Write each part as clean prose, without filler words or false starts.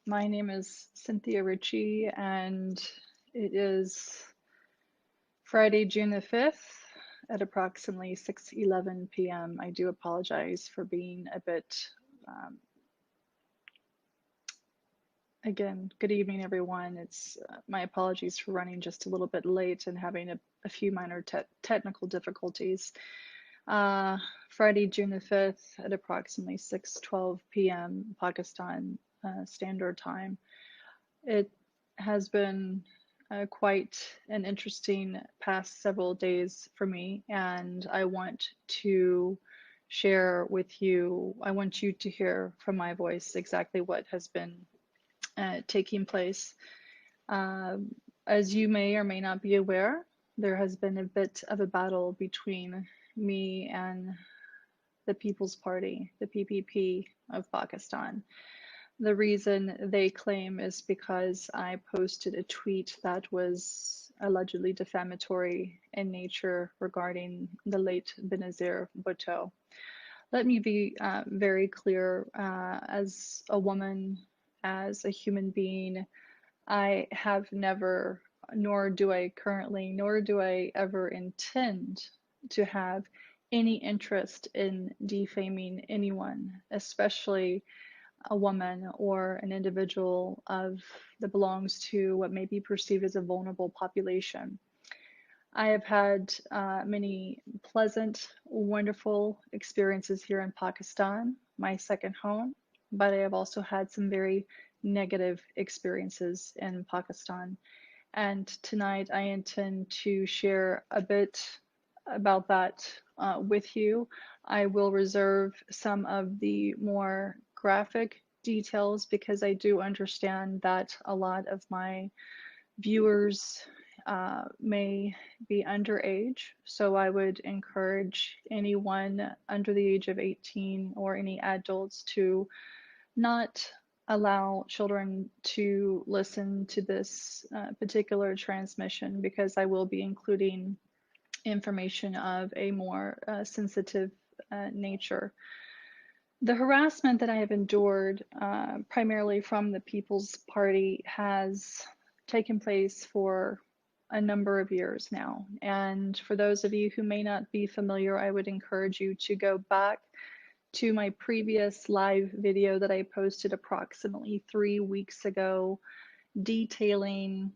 My name is Cynthia Ritchie, and it is Friday, June the 5th at approximately 6:11 p.m. I do apologize for being a bit, um, again, good evening, everyone. It's my apologies for running just a little bit late and having a few minor technical difficulties. Friday, June the 5th at approximately 6:12 p.m. Pakistan Standard Time. It has been quite an interesting past several days for me, and I want to share with you, I want you to hear from my voice exactly what has been taking place. As you may or may not be aware, there has been a bit of a battle between me and the People's Party, the PPP of Pakistan. The reason they claim is because I posted a tweet that was allegedly defamatory in nature regarding the late Benazir Bhutto. Let me be very clear, as a woman, as a human being, I have never, nor do I currently, nor do I ever intend to have any interest in defaming anyone, especially a woman or an individual that belongs to what may be perceived as a vulnerable population. I have had many pleasant, wonderful experiences here in Pakistan, my second home, but I have also had some very negative experiences in Pakistan. And tonight I intend to share a bit about that with you. I will reserve some of the more graphic details because I do understand that a lot of my viewers may be underage. So I would encourage anyone under the age of 18 or any adults to not allow children to listen to this particular transmission because I will be including information of a more sensitive nature. The harassment that I have endured, primarily from the People's Party, has taken place for a number of years now. And for those of you who may not be familiar, I would encourage you to go back to my previous live video that I posted approximately 3 weeks ago, detailing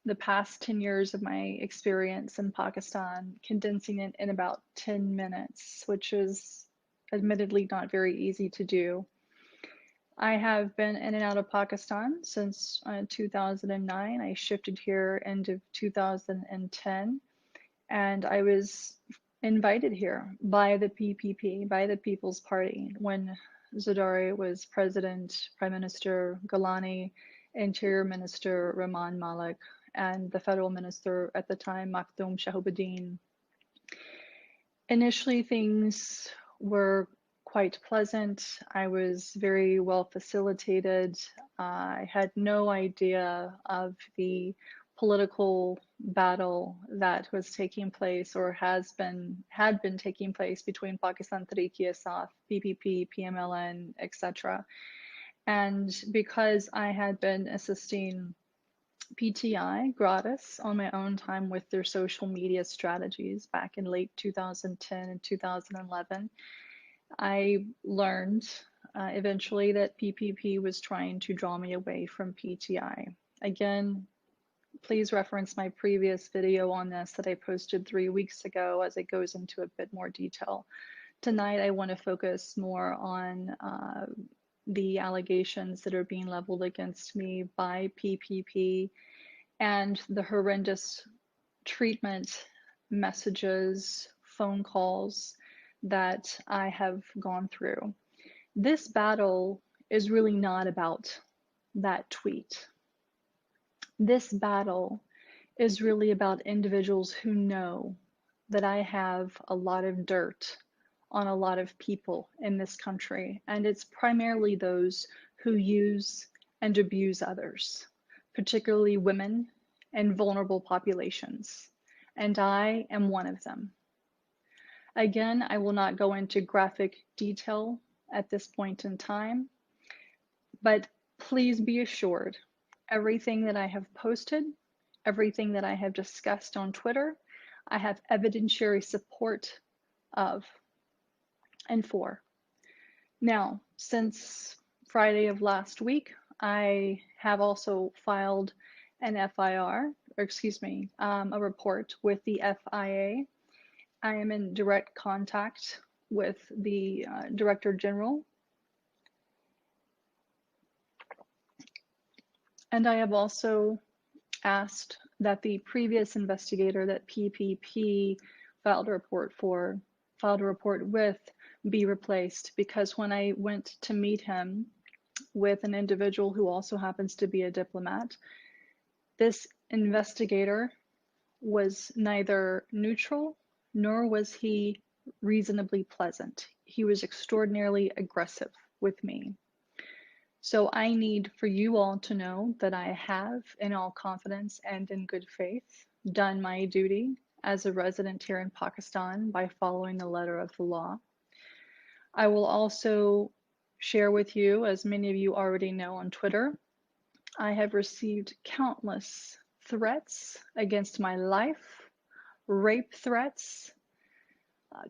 the past 10 years of my experience in Pakistan, condensing it in about 10 minutes, which is admittedly not very easy to do. I have been in and out of Pakistan since 2009. I shifted here end of 2010, and I was invited here by the PPP, by the People's Party, when Zardari was president, Prime Minister Gilani, Interior Minister Rehman Malik, and the federal minister at the time, Makhdoom Shahabuddin. Initially, things were quite pleasant. I was very well facilitated. I had no idea of the political battle that was taking place or had been taking place between Pakistan Tehreek-e-Insaf, PPP, PMLN, etc. And because I had been assisting PTI gratis on my own time with their social media strategies back in late 2010 and 2011, I learned eventually that PPP was trying to draw me away from PTI. Again, please reference my previous video on this that I posted 3 weeks ago as it goes into a bit more detail. Tonight, I want to focus more on the allegations that are being leveled against me by PPP and the horrendous treatment, messages, phone calls that I have gone through. This battle is really not about that tweet. This battle is really about individuals who know that I have a lot of dirt on a lot of people in this country, and it's primarily those who use and abuse others, particularly women and vulnerable populations, and I am one of them. Again, I will not go into graphic detail at this point in time, but please be assured, everything that I have posted, everything that I have discussed on Twitter, I have evidentiary support of and for. Now, since Friday of last week, I have also filed an FIR, or excuse me, a report with the FIA. I am in direct contact with the Director General, and I have also asked that the previous investigator that PPP filed a report with be replaced, because when I went to meet him with an individual who also happens to be a diplomat, this investigator was neither neutral nor was he reasonably pleasant. He was extraordinarily aggressive with me. So I need for you all to know that I have, in all confidence and in good faith, done my duty as a resident here in Pakistan by following the letter of the law. I will also share with you, as many of you already know on Twitter, I have received countless threats against my life, rape threats,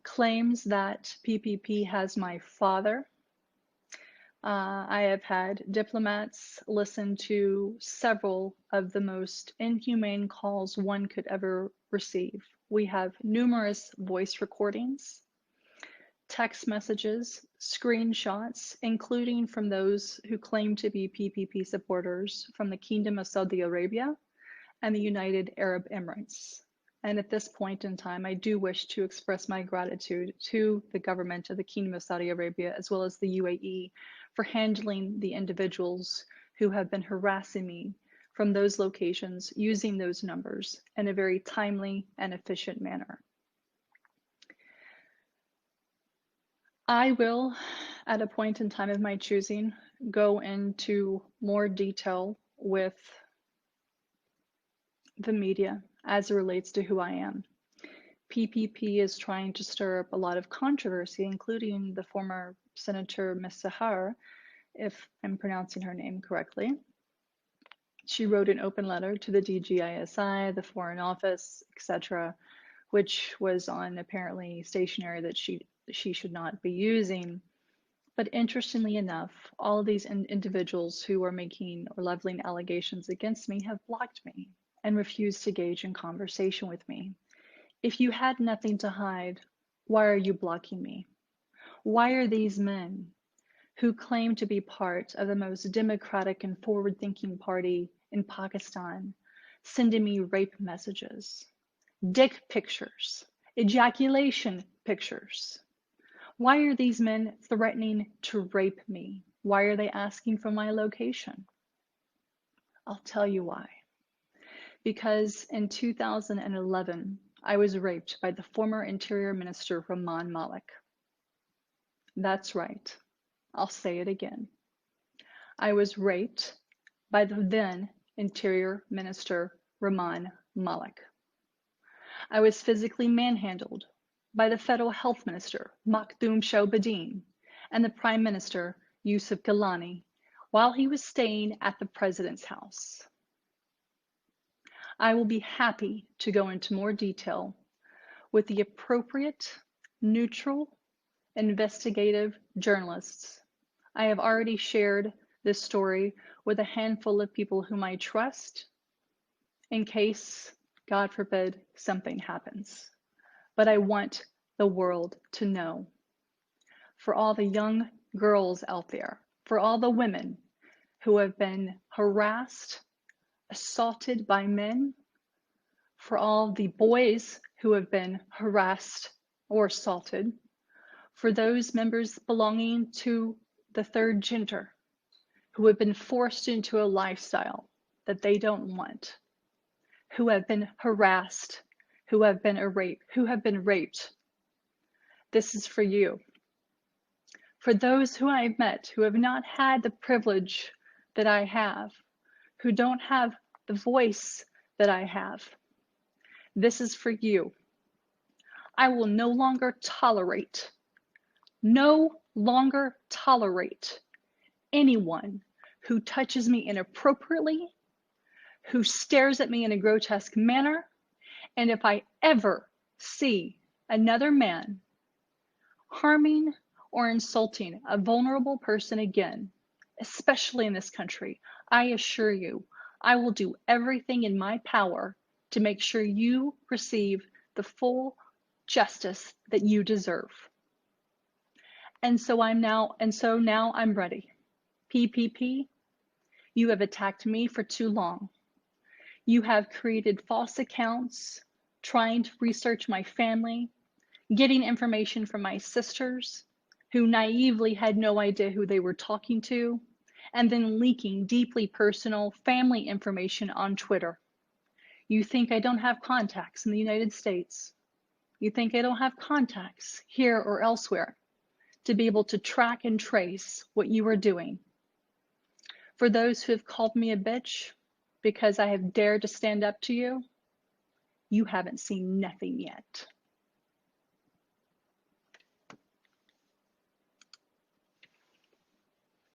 claims that PPP has my father. I have had diplomats listen to several of the most inhumane calls one could ever receive. We have numerous voice recordings, text messages, screenshots, including from those who claim to be PPP supporters from the Kingdom of Saudi Arabia and the United Arab Emirates. And at this point in time, I do wish to express my gratitude to the government of the Kingdom of Saudi Arabia, as well as the UAE, for handling the individuals who have been harassing me from those locations using those numbers in a very timely and efficient manner. I will, at a point in time of my choosing, go into more detail with the media as it relates to who I am. PPP is trying to stir up a lot of controversy, including the former Senator Ms. Sahar, if I'm pronouncing her name correctly. She wrote an open letter to the DGISI, the Foreign Office, etc., which was on apparently stationery that she should not be using. But interestingly enough, all of these individuals who are making or leveling allegations against me have blocked me and refused to engage in conversation with me. If you had nothing to hide, why are you blocking me? Why are these men who claim to be part of the most democratic and forward-thinking party in Pakistan sending me rape messages, dick pictures, ejaculation pictures? Why are these men threatening to rape me? Why are they asking for my location? I'll tell you why. Because in 2011, I was raped by the former Interior Minister Rehman Malik. That's right. I'll say it again. I was raped by the then Interior Minister Rehman Malik. I was physically manhandled by the Federal Health Minister Makhdoom Shahabuddin and the Prime Minister Yousuf Gilani while he was staying at the President's house. I will be happy to go into more detail with the appropriate, neutral, investigative journalists. I have already shared this story with a handful of people whom I trust in case, God forbid, something happens. But I want the world to know. For all the young girls out there, for all the women who have been harassed, assaulted by men, for all the boys who have been harassed or assaulted, for those members belonging to the third gender who have been forced into a lifestyle that they don't want, who have been harassed, who have been raped. This is for you. For those who I've met who have not had the privilege that I have, who don't have the voice that I have, this is for you. I will no longer tolerate anyone who touches me inappropriately, who stares at me in a grotesque manner, and if I ever see another man harming or insulting a vulnerable person again, especially in this country, I assure you, I will do everything in my power to make sure you receive the full justice that you deserve. And so now I'm ready. PPP, you have attacked me for too long. You have created false accounts, trying to research my family, getting information from my sisters, who naively had no idea who they were talking to, and then leaking deeply personal family information on Twitter. You think I don't have contacts in the United States. You think I don't have contacts here or elsewhere to be able to track and trace what you are doing. For those who have called me a bitch because I have dared to stand up to you, you haven't seen nothing yet.